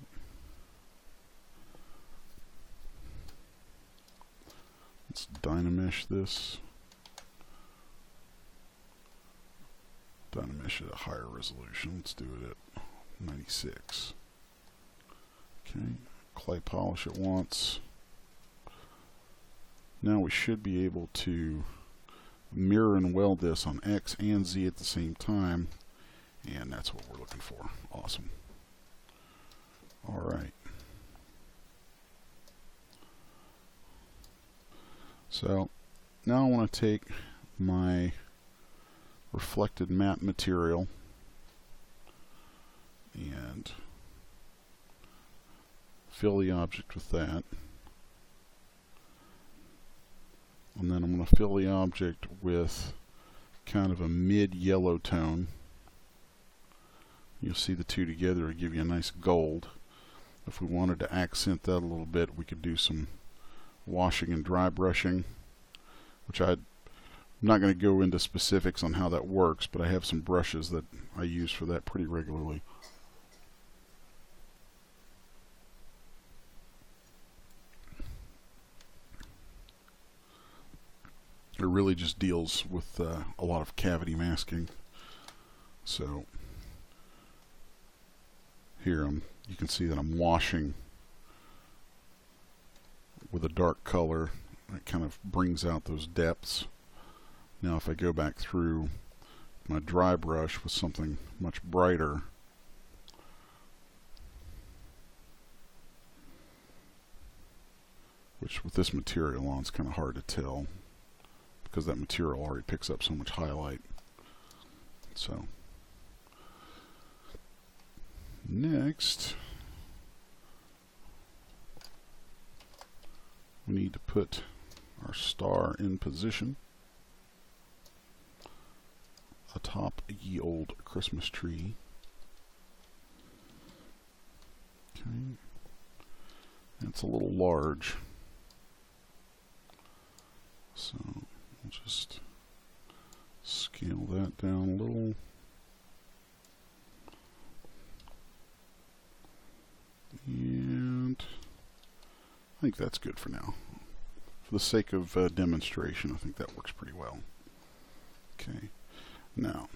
Let's dynamesh this. Dynamesh at a higher resolution. Let's do it at 96. Okay, clay polish it once. Now we should be able to mirror and weld this on X and Z at the same time, and that's what we're looking for. Awesome. Alright. So now I want to take my reflected matte material and fill the object with that, and then I'm going to fill the object with kind of a mid-yellow tone. You'll see the two together will give you a nice gold. If we wanted to accent that a little bit, we could do some washing and dry brushing, which I'm not going to go into specifics on how that works, but I have some brushes that I use for that pretty regularly. It really just deals with a lot of cavity masking. So here you can see that I'm washing with a dark color. It kind of brings out those depths. Now if I go back through my dry brush with something much brighter, which with this material on it's kind of hard to tell because that material already picks up so much highlight. So next we need to put our star in position atop ye old Christmas tree. Okay, it's a little large, so we'll just scale that down a little. And I think that's good for now. For the sake of demonstration, I think that works pretty well. Okay. Now,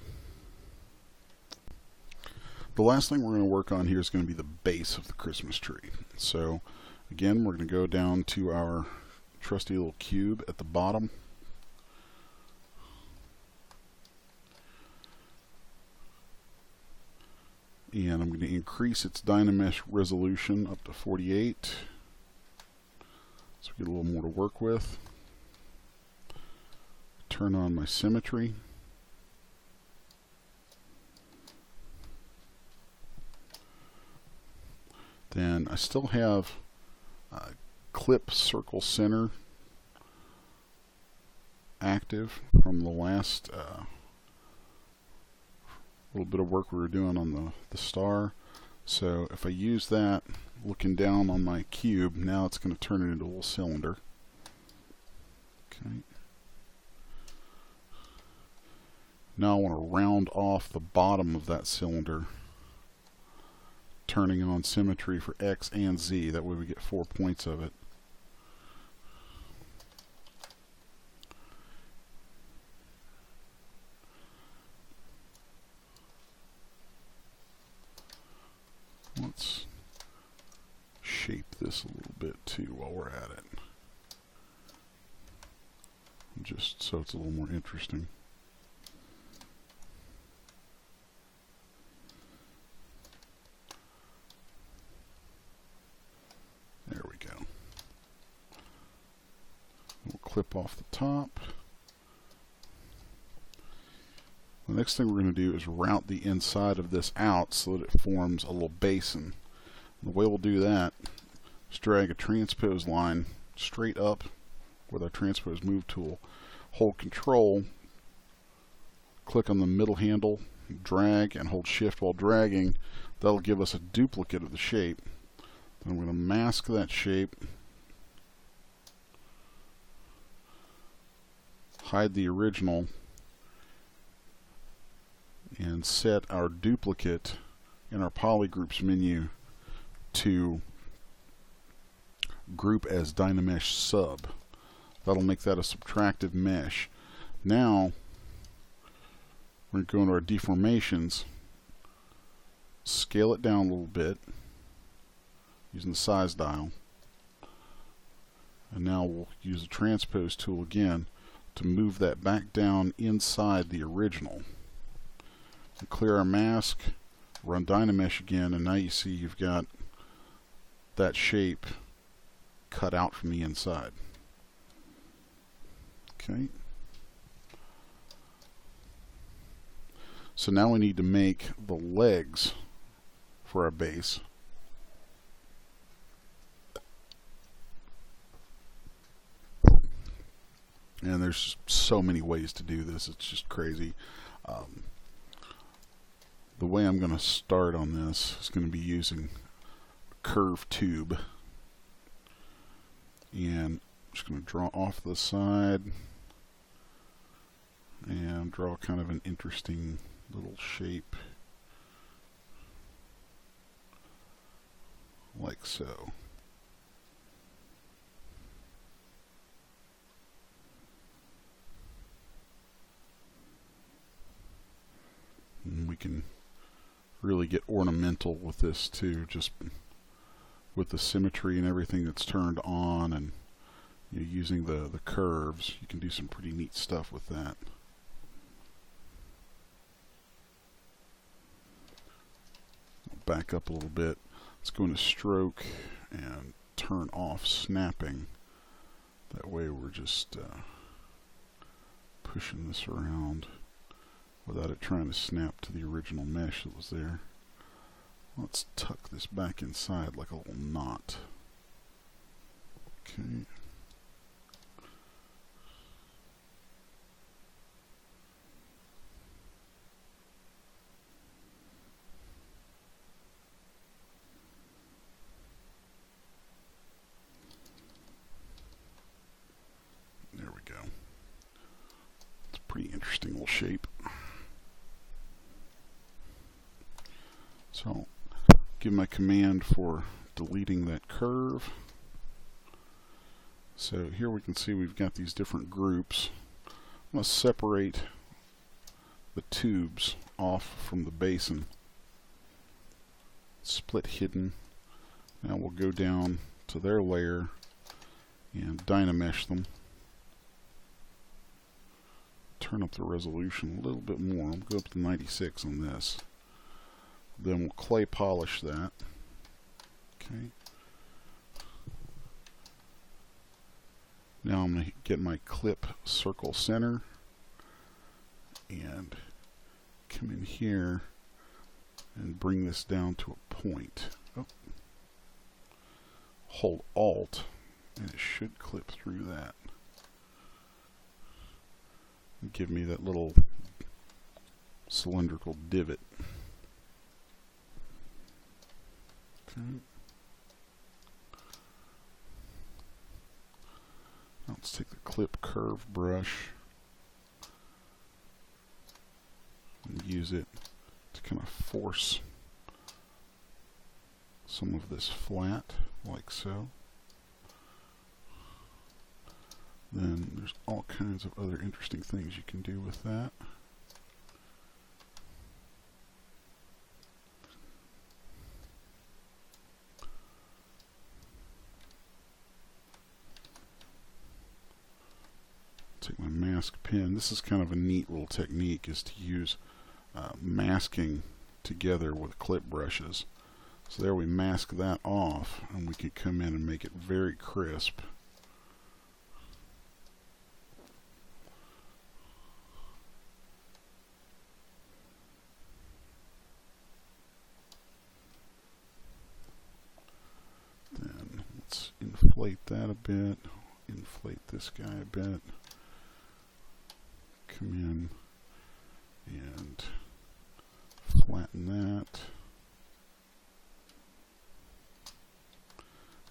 the last thing we're going to work on here is going to be the base of the Christmas tree. So, again, we're going to go down to our trusty little cube at the bottom. And I'm going to increase its dynamesh resolution up to 48. So we get a little more to work with. Turn on my symmetry. Then I still have clip circle center active from the last little bit of work we were doing on the star. So if I use that looking down on my cube, now it's going to turn it into a little cylinder. Okay. Now I want to round off the bottom of that cylinder, turning on symmetry for X and Z. That way we get 4 points of it. Let's shape this a little bit too while we're at it, just so it's a little more interesting. There we go. We'll clip off the top. The next thing we're going to do is route the inside of this out so that it forms a little basin. The way we'll do that is drag a transpose line straight up with our transpose move tool. Hold Control, click on the middle handle, drag, and hold Shift while dragging. That'll give us a duplicate of the shape. Then I'm going to mask that shape, hide the original, and set our duplicate in our polygroups menu to group as dynamesh sub. That'll make that a subtractive mesh. Now we're going to go into our deformations, scale it down a little bit using the size dial, and now we'll use the transpose tool again to move that back down inside the original. And clear our mask, run dynamesh again, and now you see you've got that shape cut out from the inside. Okay. So now we need to make the legs for our base. And there's so many ways to do this, it's just crazy. The way I'm going to start on this is going to be using a curved tube. And I'm just going to draw off the side and draw kind of an interesting little shape like so. And we can really get ornamental with this too, just with the symmetry and everything that's turned on, and using the curves. You can do some pretty neat stuff with that. Back up a little bit. Let's go into stroke and turn off snapping. That way we're just pushing this around without it trying to snap to the original mesh that was there. Let's tuck this back inside like a little knot. Okay. There we go. It's a pretty interesting little shape. So give my command for deleting that curve. So here we can see we've got these different groups. I'm going to separate the tubes off from the basin. Split hidden. Now we'll go down to their layer and dynamesh them. Turn up the resolution a little bit more. I'll go up to 96 on this. Then we'll clay polish that. Okay. Now I'm going to get my clip circle center and come in here and bring this down to a point. Oh. Hold Alt and it should clip through that. And give me that little cylindrical divot. Okay. Now let's take the clip curve brush use it to kind of force some of this flat, like so. Then there's all kinds of other interesting things you can do with that. Take my mask pen. This is kind of a neat little technique, is to use masking together with clip brushes. So there we mask that off, and we can come in and make it very crisp. Then let's inflate that a bit, inflate this guy a bit. Come in and flatten that.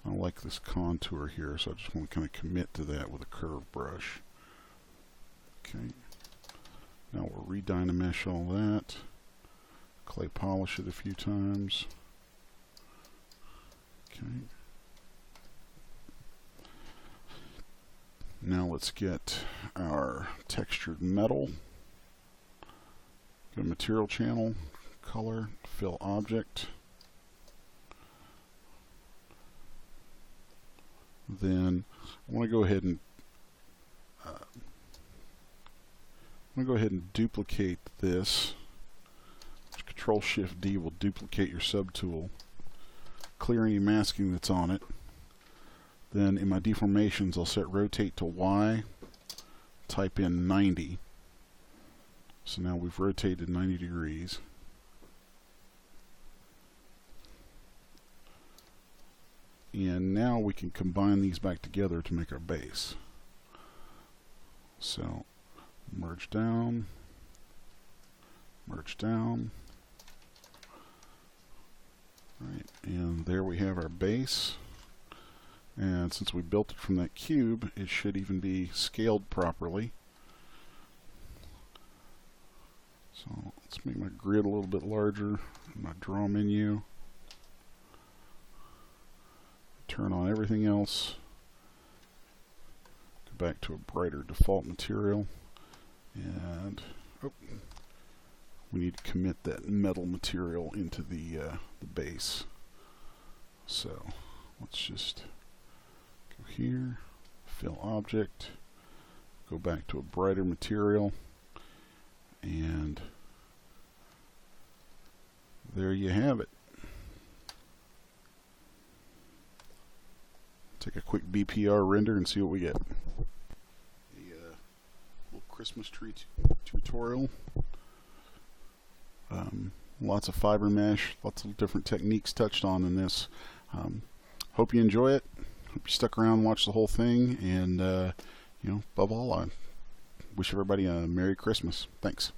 I like this contour here, so I just want to kind of commit to that with a curve brush. Okay. Now we'll re-dynamesh all that. Clay polish it a few times. Okay. Now let's get our textured metal. Go to material channel, color, fill object. Then I want to go ahead and duplicate this. Control-Shift-D will duplicate your subtool. Clear any masking that's on it. Then in my deformations, I'll set rotate to Y, type in 90. So now we've rotated 90 degrees. And now we can combine these back together to make our base. So merge down, merge down. Right, and there we have our base. And since we built it from that cube, it should even be scaled properly. So let's make my grid a little bit larger. My draw menu. Turn on everything else. Go back to a brighter default material. And we need to commit that metal material into the base. So let's just here, fill object, go back to a brighter material, and there you have it. Take a quick BPR render and see what we get. A little Christmas tree tutorial. Lots of Fibermesh, lots of different techniques touched on in this. Hope you enjoy it. Hope you stuck around and watched the whole thing, and above all, I wish everybody a Merry Christmas. Thanks.